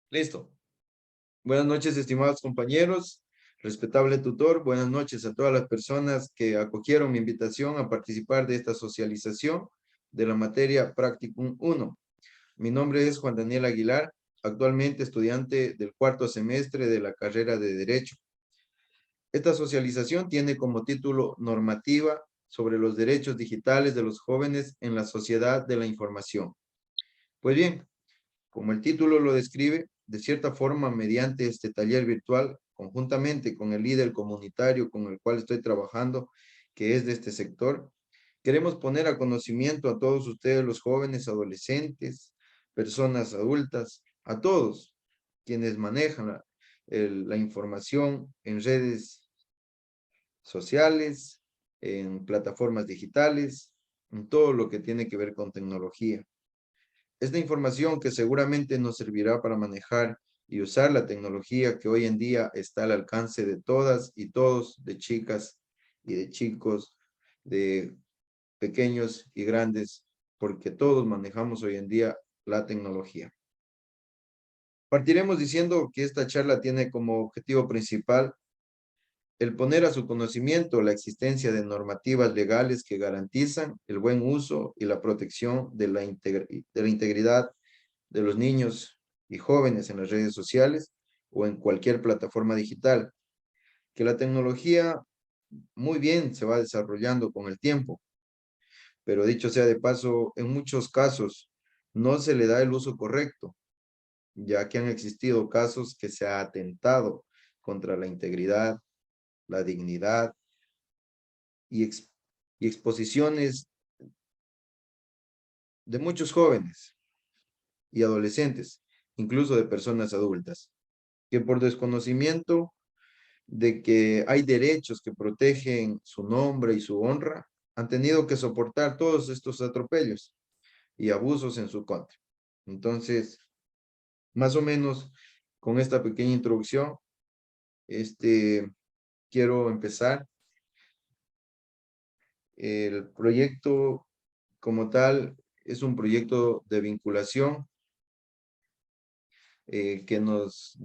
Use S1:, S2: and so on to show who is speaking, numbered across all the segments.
S1: Listo. Buenas noches, estimados compañeros, respetable tutor. Buenas noches a todas las personas que acogieron mi invitación a participar de esta socialización de la materia Practicum 1. Mi nombre es Juan Daniel Aguilar, actualmente estudiante del cuarto semestre de la carrera de Derecho. Esta socialización tiene como título Normativa sobre los derechos digitales de los jóvenes en la sociedad de la información. Pues bien, como el título lo describe, de cierta forma, mediante este taller virtual, conjuntamente con el líder comunitario con el cual estoy trabajando, que es de este sector, queremos poner a conocimiento a todos ustedes, los jóvenes, adolescentes, personas adultas, a todos quienes manejan la información en redes sociales, en plataformas digitales, en todo lo que tiene que ver con tecnología. Esta información que seguramente nos servirá para manejar y usar la tecnología que hoy en día está al alcance de todas y todos, de chicas y de chicos, de pequeños y grandes, porque todos manejamos hoy en día la tecnología. Partiremos diciendo que esta charla tiene como objetivo principal el poner a su conocimiento la existencia de normativas legales que garantizan el buen uso y la protección de la integridad de los niños y jóvenes en las redes sociales o en cualquier plataforma digital, que la tecnología muy bien se va desarrollando con el tiempo, pero dicho sea de paso, en muchos casos no se le da el uso correcto, ya que han existido casos que se ha atentado contra la integridad, la dignidad y, y exposiciones de muchos jóvenes y adolescentes, incluso de personas adultas, que por desconocimiento de que hay derechos que protegen su nombre y su honra, han tenido que soportar todos estos atropellos y abusos en su contra. Entonces, más o menos con esta pequeña introducción, quiero empezar. El proyecto como tal es un proyecto de vinculación que nos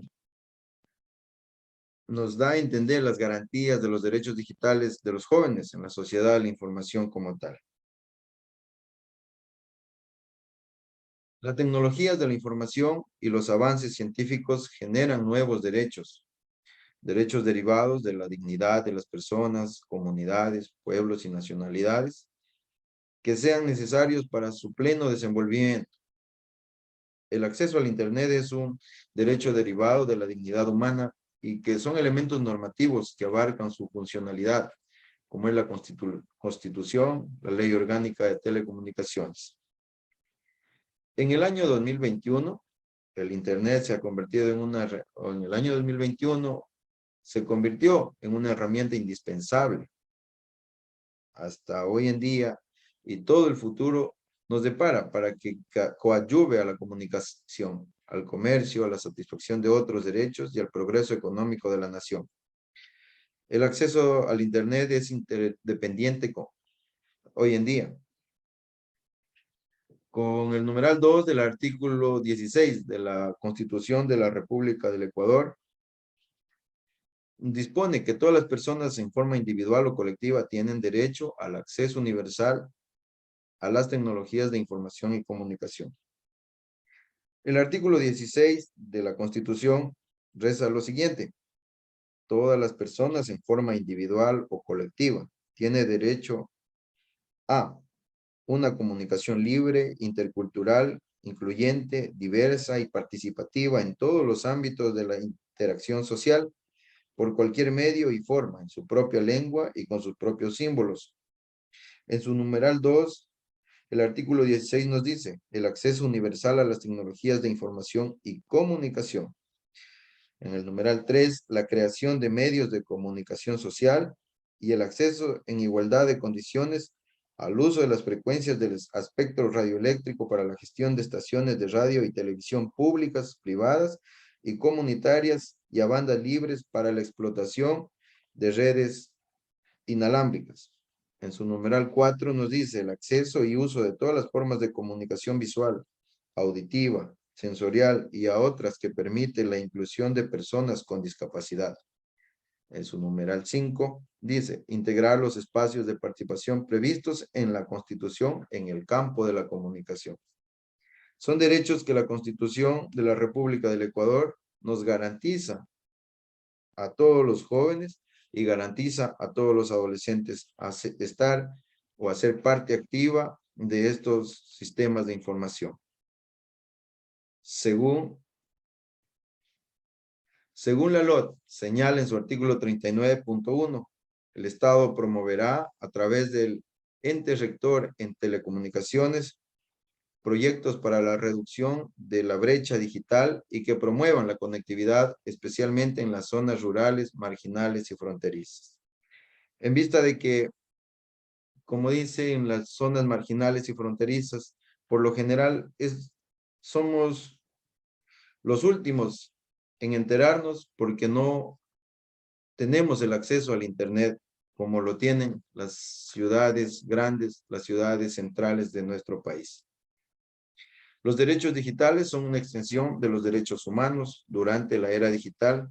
S1: da a entender las garantías de los derechos digitales de los jóvenes en la sociedad de la información como tal. Las tecnologías de la información y los avances científicos generan nuevos derechos, derechos derivados de la dignidad de las personas, comunidades, pueblos y nacionalidades, que sean necesarios para su pleno desenvolvimiento. El acceso al Internet es un derecho derivado de la dignidad humana y que son elementos normativos que abarcan su funcionalidad, como es la Constitución, la Ley Orgánica de Telecomunicaciones. En el año 2021, el Internet se ha convertido en el año 2021, se convirtió en una herramienta indispensable hasta hoy en día y todo el futuro nos depara para que coadyuve a la comunicación, al comercio, a la satisfacción de otros derechos y al progreso económico de la nación. El acceso al Internet es interdependiente hoy en día. Con el numeral 2 del artículo 16 de la Constitución de la República del Ecuador, dispone que todas las personas en forma individual o colectiva tienen derecho al acceso universal a las tecnologías de información y comunicación. El artículo 16 de la Constitución reza lo siguiente: todas las personas en forma individual o colectiva tienen derecho a una comunicación libre, intercultural, incluyente, diversa y participativa en todos los ámbitos de la interacción social, por cualquier medio y forma, en su propia lengua y con sus propios símbolos. En su numeral 2, el artículo 16 nos dice: el acceso universal a las tecnologías de información y comunicación. En el numeral 3, la creación de medios de comunicación social y el acceso en igualdad de condiciones al uso de las frecuencias del espectro radioeléctrico para la gestión de estaciones de radio y televisión públicas, privadas y comunitarias y a bandas libres para la explotación de redes inalámbricas. En su numeral 4 nos dice el acceso y uso de todas las formas de comunicación visual, auditiva, sensorial y a otras que permite la inclusión de personas con discapacidad. En su numeral 5 dice, integrar los espacios de participación previstos en la Constitución en el campo de la comunicación. Son derechos que la Constitución de la República del Ecuador nos garantiza a todos los jóvenes y garantiza a todos los adolescentes a estar o a ser parte activa de estos sistemas de información. Según la LOT, señala en su artículo 39.1, el Estado promoverá a través del ente rector en telecomunicaciones proyectos para la reducción de la brecha digital y que promuevan la conectividad, especialmente en las zonas rurales, marginales y fronterizas. En vista de que, como dice, en las zonas marginales y fronterizas, por lo general somos los últimos en enterarnos porque no tenemos el acceso al Internet como lo tienen las ciudades grandes, las ciudades centrales de nuestro país. Los derechos digitales son una extensión de los derechos humanos durante la era digital.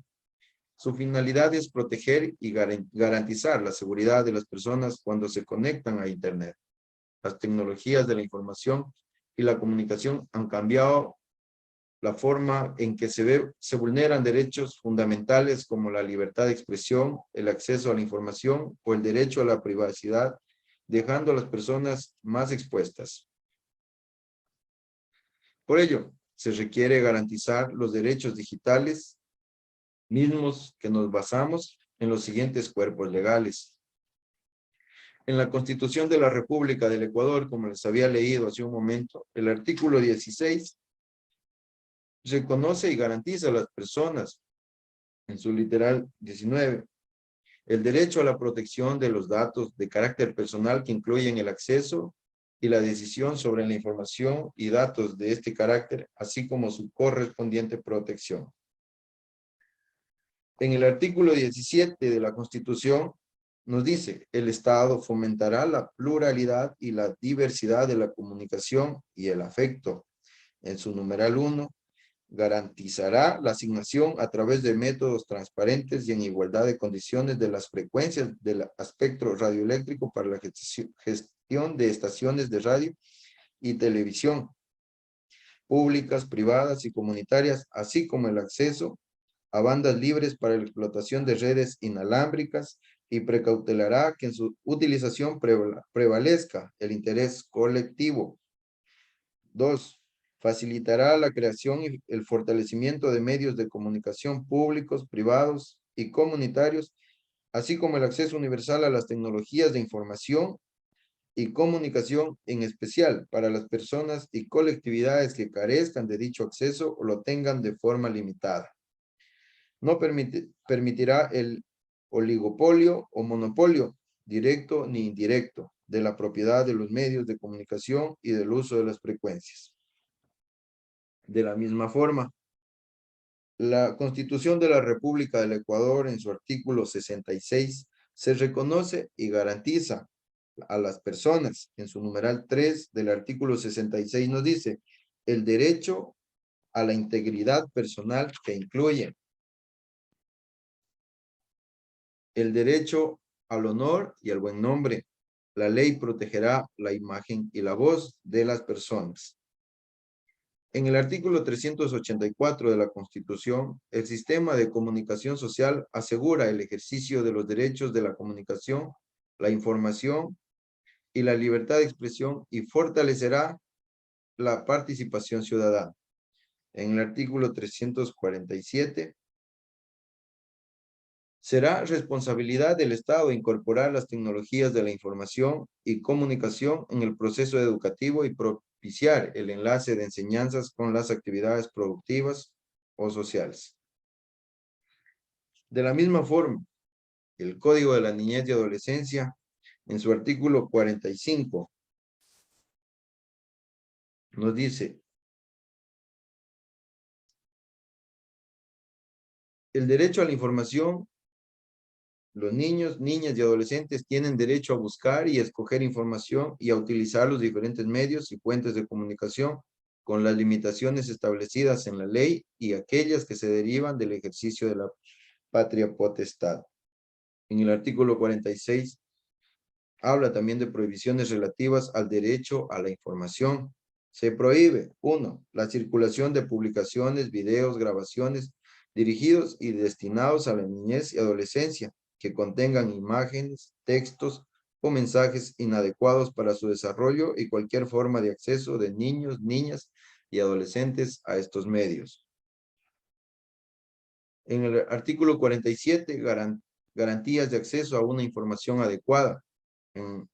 S1: Su finalidad es proteger y garantizar la seguridad de las personas cuando se conectan a Internet. Las tecnologías de la información y la comunicación han cambiado la forma en que se vulneran derechos fundamentales como la libertad de expresión, el acceso a la información o el derecho a la privacidad, dejando a las personas más expuestas. Por ello, se requiere garantizar los derechos digitales mismos que nos basamos en los siguientes cuerpos legales. En la Constitución de la República del Ecuador, como les había leído hace un momento, el artículo 16 reconoce y garantiza a las personas, en su literal 19, el derecho a la protección de los datos de carácter personal que incluyen el acceso y la decisión sobre la información y datos de este carácter, así como su correspondiente protección. En el artículo 17 de la Constitución nos dice, el Estado fomentará la pluralidad y la diversidad de la comunicación y el afecto. En su numeral 1, garantizará la asignación a través de métodos transparentes y en igualdad de condiciones de las frecuencias del espectro radioeléctrico para la gestión de estaciones de radio y televisión públicas, privadas y comunitarias, así como el acceso a bandas libres para la explotación de redes inalámbricas y precautelará que en su utilización prevalezca el interés colectivo. 2. Facilitará la creación y el fortalecimiento de medios de comunicación públicos, privados y comunitarios, así como el acceso universal a las tecnologías de información y comunicación, en especial para las personas y colectividades que carezcan de dicho acceso o lo tengan de forma limitada. No permitirá el oligopolio o monopolio, directo ni indirecto, de la propiedad de los medios de comunicación y del uso de las frecuencias. De la misma forma, la Constitución de la República del Ecuador, en su artículo 66, se reconoce y garantiza a las personas. En su numeral 3 del artículo 66 nos dice, el derecho a la integridad personal que incluye el derecho al honor y al buen nombre. La ley protegerá la imagen y la voz de las personas. En el artículo 384 de la Constitución, el sistema de comunicación social asegura el ejercicio de los derechos de la comunicación, la información y la libertad de expresión y fortalecerá la participación ciudadana. En el artículo 347, será responsabilidad del Estado incorporar las tecnologías de la información y comunicación en el proceso educativo y propiciar el enlace de enseñanzas con las actividades productivas o sociales. De la misma forma, el Código de la Niñez y Adolescencia, en su artículo 45, nos dice, el derecho a la información. Los niños, niñas y adolescentes tienen derecho a buscar y escoger información y a utilizar los diferentes medios y fuentes de comunicación con las limitaciones establecidas en la ley y aquellas que se derivan del ejercicio de la patria potestad. En el artículo 46 habla también de prohibiciones relativas al derecho a la información. Se prohíbe, 1, la circulación de publicaciones, videos, grabaciones dirigidos y destinados a la niñez y adolescencia que contengan imágenes, textos o mensajes inadecuados para su desarrollo y cualquier forma de acceso de niños, niñas y adolescentes a estos medios. En el artículo 47, garantías de acceso a una información adecuada. En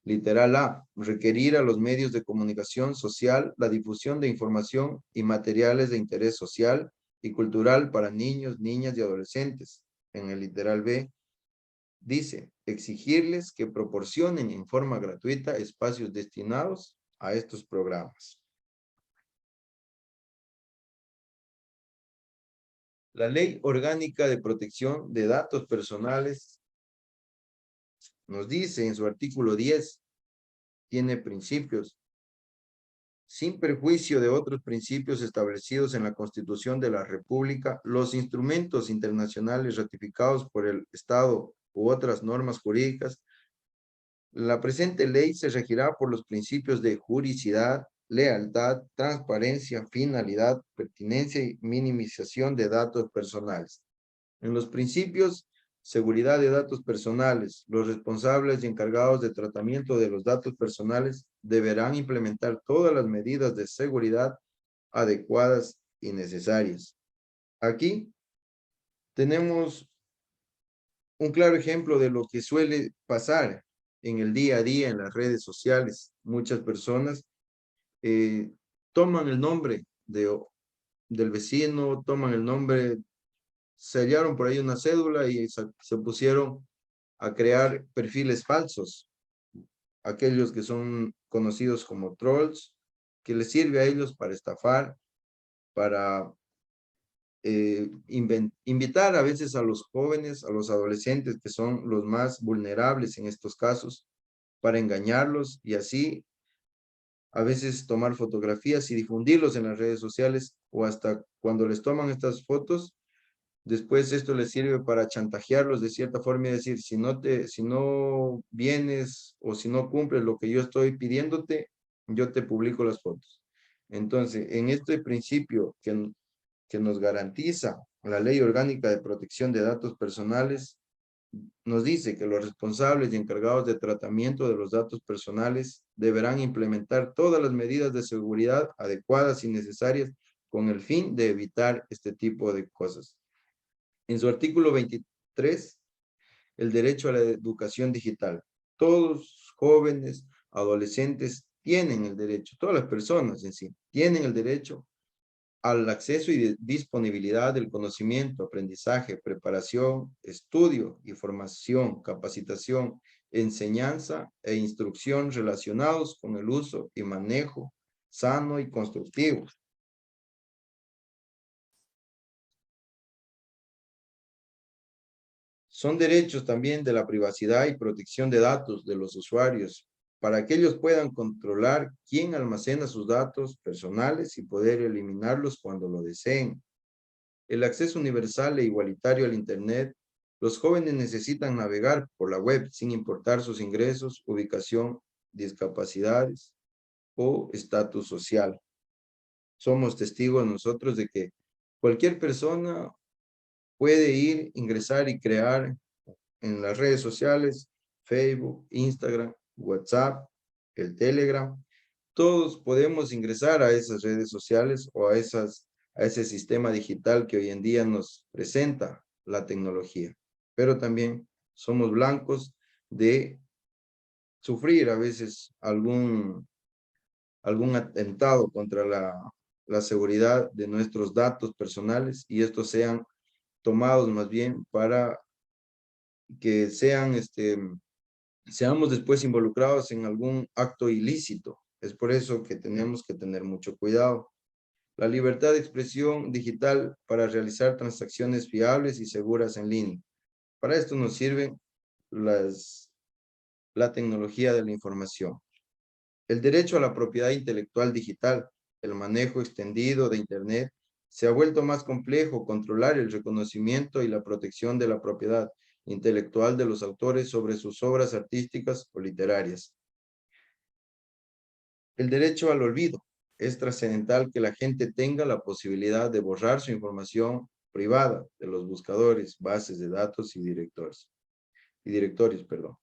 S1: literal A, requerir a los medios de comunicación social la difusión de información y materiales de interés social y cultural para niños, niñas y adolescentes. En el literal B, dice, exigirles que proporcionen en forma gratuita espacios destinados a estos programas. La Ley Orgánica de Protección de Datos Personales nos dice en su artículo 10, tiene principios, sin perjuicio de otros principios establecidos en la Constitución de la República, los instrumentos internacionales ratificados por el Estado u otras normas jurídicas, la presente ley se regirá por los principios de juridicidad, lealtad, transparencia, finalidad, pertinencia y minimización de datos personales. En los principios, seguridad de datos personales, los responsables y encargados de tratamiento de los datos personales deberán implementar todas las medidas de seguridad adecuadas y necesarias. Aquí tenemos un claro ejemplo de lo que suele pasar en el día a día en las redes sociales. Muchas personas toman el nombre del vecino, toman el nombre, sellaron por ahí una cédula y se pusieron a crear perfiles falsos, aquellos que son conocidos como trolls, que les sirve a ellos para estafar, para invitar a veces a los jóvenes, a los adolescentes, que son los más vulnerables en estos casos, para engañarlos y así a veces tomar fotografías y difundirlos en las redes sociales, o hasta cuando les toman estas fotos, después esto les sirve para chantajearlos de cierta forma y decir, si no vienes o si no cumples lo que yo estoy pidiéndote, yo te publico las fotos. Entonces, en este principio que nos garantiza la Ley Orgánica de Protección de Datos Personales, nos dice que los responsables y encargados de tratamiento de los datos personales deberán implementar todas las medidas de seguridad adecuadas y necesarias con el fin de evitar este tipo de cosas. En su artículo 23, el derecho a la educación digital. Todos jóvenes, adolescentes tienen el derecho, todas las personas en sí, tienen el derecho al acceso y disponibilidad del conocimiento, aprendizaje, preparación, estudio y formación, capacitación, enseñanza e instrucción relacionados con el uso y manejo sano y constructivo. Son derechos también de la privacidad y protección de datos de los usuarios para que ellos puedan controlar quién almacena sus datos personales y poder eliminarlos cuando lo deseen. El acceso universal e igualitario al Internet. Los jóvenes necesitan navegar por la web sin importar sus ingresos, ubicación, discapacidades o estatus social. Somos testigos nosotros de que cualquier persona puede ir, ingresar y crear en las redes sociales, Facebook, Instagram, WhatsApp, el Telegram. Todos podemos ingresar a esas redes sociales o a ese sistema digital que hoy en día nos presenta la tecnología. Pero también somos blancos de sufrir a veces algún atentado contra la seguridad de nuestros datos personales y estos sean tomados más bien para que seamos después involucrados en algún acto ilícito. Es por eso que tenemos que tener mucho cuidado. La libertad de expresión digital para realizar transacciones fiables y seguras en línea. Para esto nos sirve la tecnología de la información. El derecho a la propiedad intelectual digital. el manejo extendido de Internet, se ha vuelto más complejo controlar el reconocimiento y la protección de la propiedad intelectual de los autores sobre sus obras artísticas o literarias. El derecho al olvido. Es trascendental que la gente tenga la posibilidad de borrar su información privada de los buscadores, bases de datos y directorios, perdón.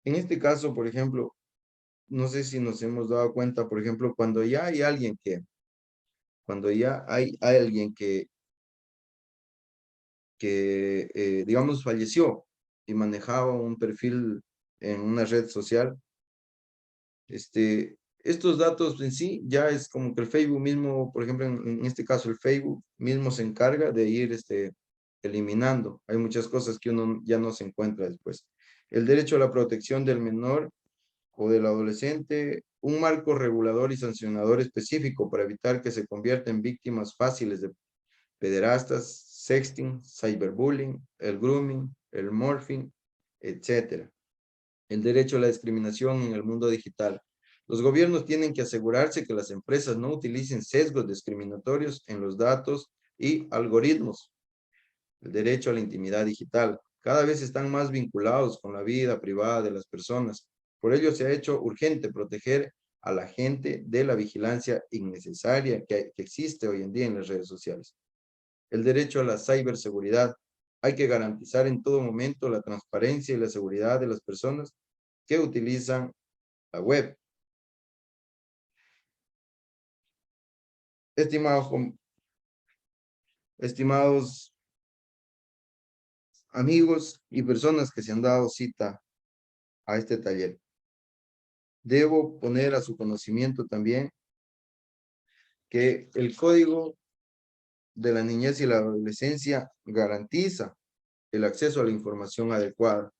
S1: En este caso, por ejemplo, no sé si nos hemos dado cuenta, por ejemplo, cuando ya hay alguien que digamos, falleció y manejaba un perfil en una red social, estos datos en sí ya es como que el Facebook mismo, por ejemplo, en este caso el Facebook mismo se encarga de ir eliminando. Hay muchas cosas que uno ya no se encuentra después. El derecho a la protección del menor o del adolescente, un marco regulador y sancionador específico para evitar que se convierta en víctimas fáciles de pederastas, sexting, cyberbullying, el grooming, el morphing, etc. El derecho a la discriminación en el mundo digital. Los gobiernos tienen que asegurarse que las empresas no utilicen sesgos discriminatorios en los datos y algoritmos. El derecho a la intimidad digital. Cada vez están más vinculados con la vida privada de las personas. Por ello se ha hecho urgente proteger a la gente de la vigilancia innecesaria que existe hoy en día en las redes sociales. El derecho a la ciberseguridad. Hay que garantizar en todo momento la transparencia y la seguridad de las personas que utilizan la web. Estimados amigos y personas que se han dado cita a este taller, debo poner a su conocimiento también que el Código de la Niñez y la Adolescencia garantiza el acceso a la información adecuada,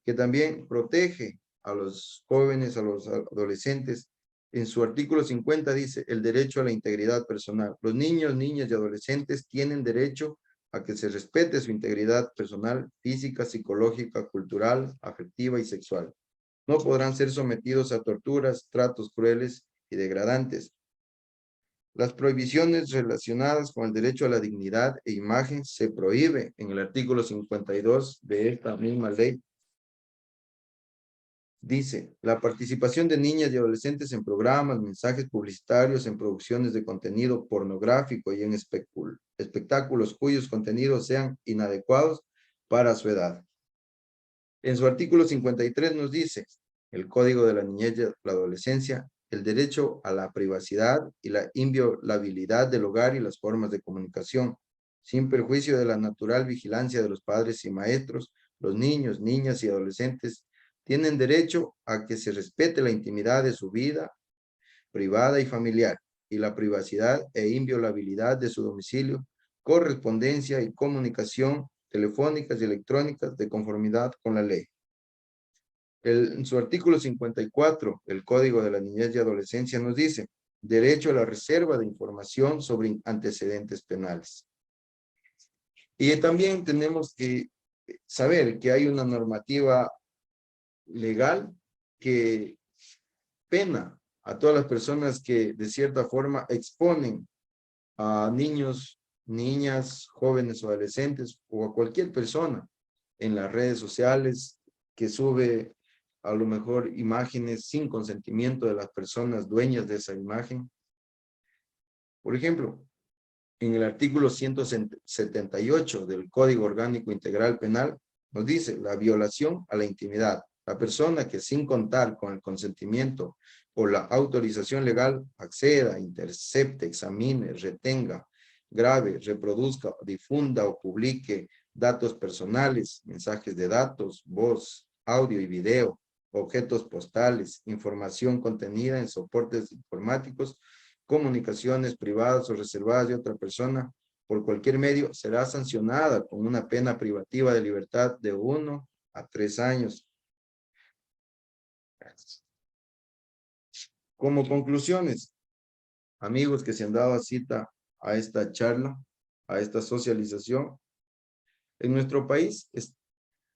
S1: que también protege a los jóvenes, a los adolescentes. En su artículo 50 dice el derecho a la integridad personal. Los niños, niñas y adolescentes tienen derecho a que se respete su integridad personal, física, psicológica, cultural, afectiva y sexual. No podrán ser sometidos a torturas, tratos crueles y degradantes. Las prohibiciones relacionadas con el derecho a la dignidad e imagen se prohíbe en el artículo 52 de esta misma ley. Dice, la participación de niñas y adolescentes en programas, mensajes publicitarios, en producciones de contenido pornográfico y en espectáculos cuyos contenidos sean inadecuados para su edad. En su artículo 53 nos dice, el Código de la Niñez y la Adolescencia, el derecho a la privacidad y la inviolabilidad del hogar y las formas de comunicación, sin perjuicio de la natural vigilancia de los padres y maestros, los niños, niñas y adolescentes tienen derecho a que se respete la intimidad de su vida privada y familiar y la privacidad e inviolabilidad de su domicilio, correspondencia y comunicación telefónicas y electrónicas de conformidad con la ley. En su artículo 54, el Código de la Niñez y Adolescencia nos dice, derecho a la reserva de información sobre antecedentes penales. Y también tenemos que saber que hay una normativa legal que pena a todas las personas que de cierta forma exponen a niños, niñas, jóvenes o adolescentes o a cualquier persona en las redes sociales que sube a lo mejor imágenes sin consentimiento de las personas dueñas de esa imagen. Por ejemplo, en el artículo 178 del Código Orgánico Integral Penal nos dice la violación a la intimidad. La persona que sin contar con el consentimiento o la autorización legal acceda, intercepte, examine, retenga, grave, reproduzca, difunda o publique datos personales, mensajes de datos, voz, audio y video, objetos postales, información contenida en soportes informáticos, comunicaciones privadas o reservadas de otra persona por cualquier medio, será sancionada con una pena privativa de libertad de 1 a 3 años. Como conclusiones, amigos que se han dado cita a esta charla, a esta socialización, en nuestro país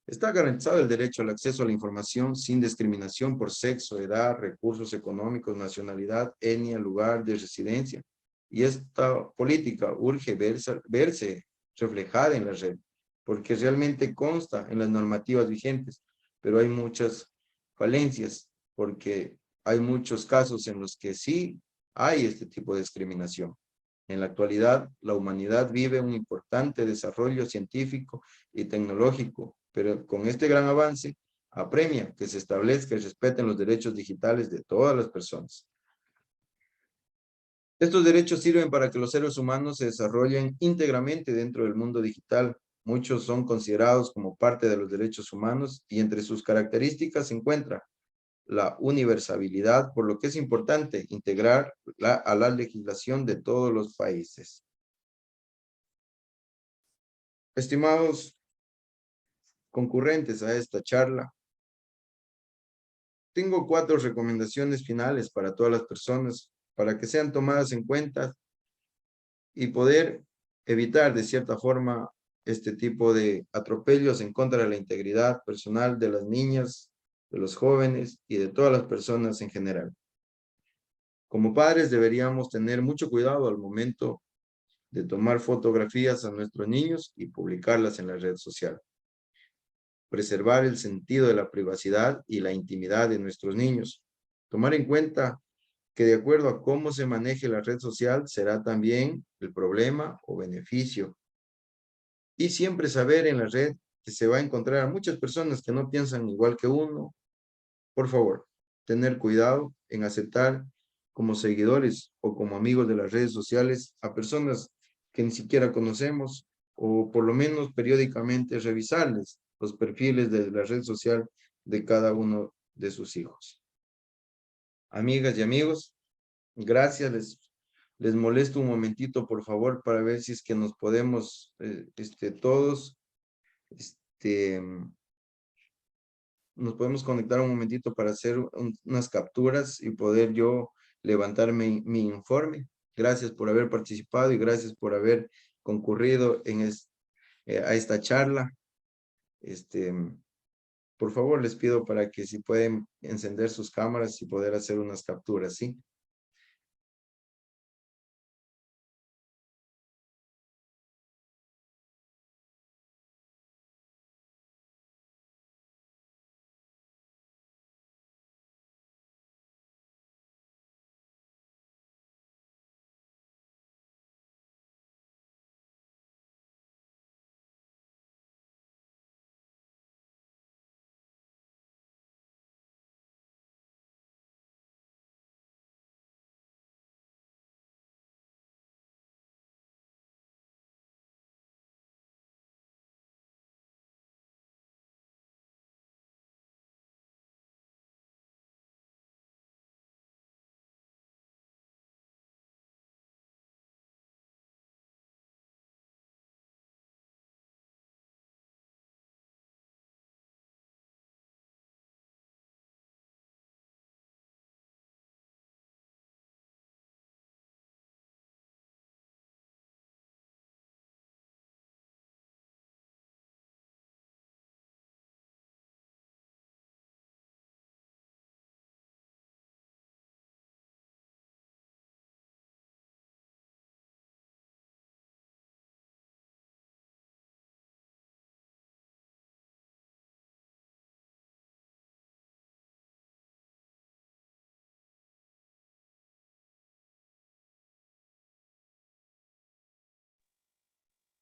S1: Está garantizado el derecho al acceso a la información sin discriminación por sexo, edad, recursos económicos, nacionalidad, etnia, lugar de residencia. Y esta política urge verse reflejada en la red, porque realmente consta en las normativas vigentes, pero hay muchas falencias, porque hay muchos casos en los que sí hay este tipo de discriminación. En la actualidad, la humanidad vive un importante desarrollo científico y tecnológico, pero con este gran avance apremia que se establezca y respeten los derechos digitales de todas las personas. Estos derechos sirven para que los seres humanos se desarrollen íntegramente dentro del mundo digital. Muchos son considerados como parte de los derechos humanos y entre sus características se encuentra la universalidad, por lo que es importante integrar a la legislación de todos los países. Estimados concurrentes a esta charla, tengo 4 recomendaciones finales para todas las personas, para que sean tomadas en cuenta y poder evitar de cierta forma este tipo de atropellos en contra de la integridad personal de las niñas, de los jóvenes y de todas las personas en general. Como padres deberíamos tener mucho cuidado al momento de tomar fotografías a nuestros niños y publicarlas en la red social. Preservar el sentido de la privacidad y la intimidad de nuestros niños. Tomar en cuenta que de acuerdo a cómo se maneje la red social será también el problema o beneficio. Y siempre saber en la red que se va a encontrar a muchas personas que no piensan igual que uno. Por favor, tener cuidado en aceptar como seguidores o como amigos de las redes sociales a personas que ni siquiera conocemos o por lo menos periódicamente revisarles los perfiles de la red social de cada uno de sus hijos. Amigas y amigos, gracias. Les molesto un momentito, por favor, para ver si es que nos podemos, todos, este, nos podemos conectar un momentito para hacer unas capturas y poder yo levantar mi informe. Gracias por haber participado y gracias por haber concurrido a esta charla. Por favor, les pido para que si pueden encender sus cámaras y poder hacer unas capturas, ¿sí?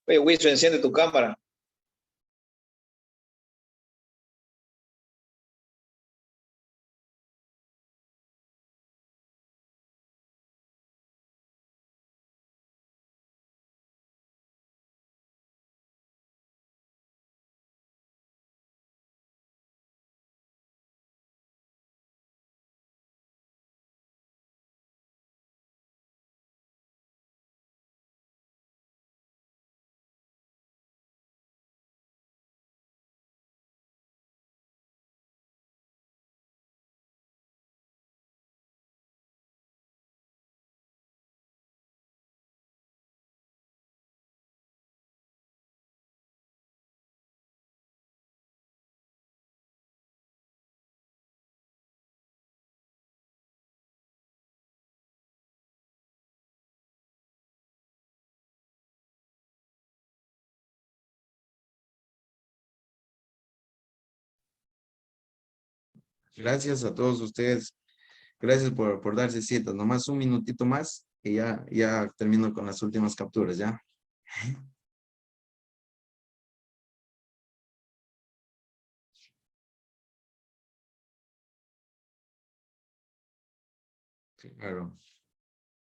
S2: Oye, Wilson, enciende tu cámara.
S1: Gracias a todos ustedes. Gracias por darse cita. Nomás un minutito más y ya termino con las últimas capturas, ¿ya? Claro.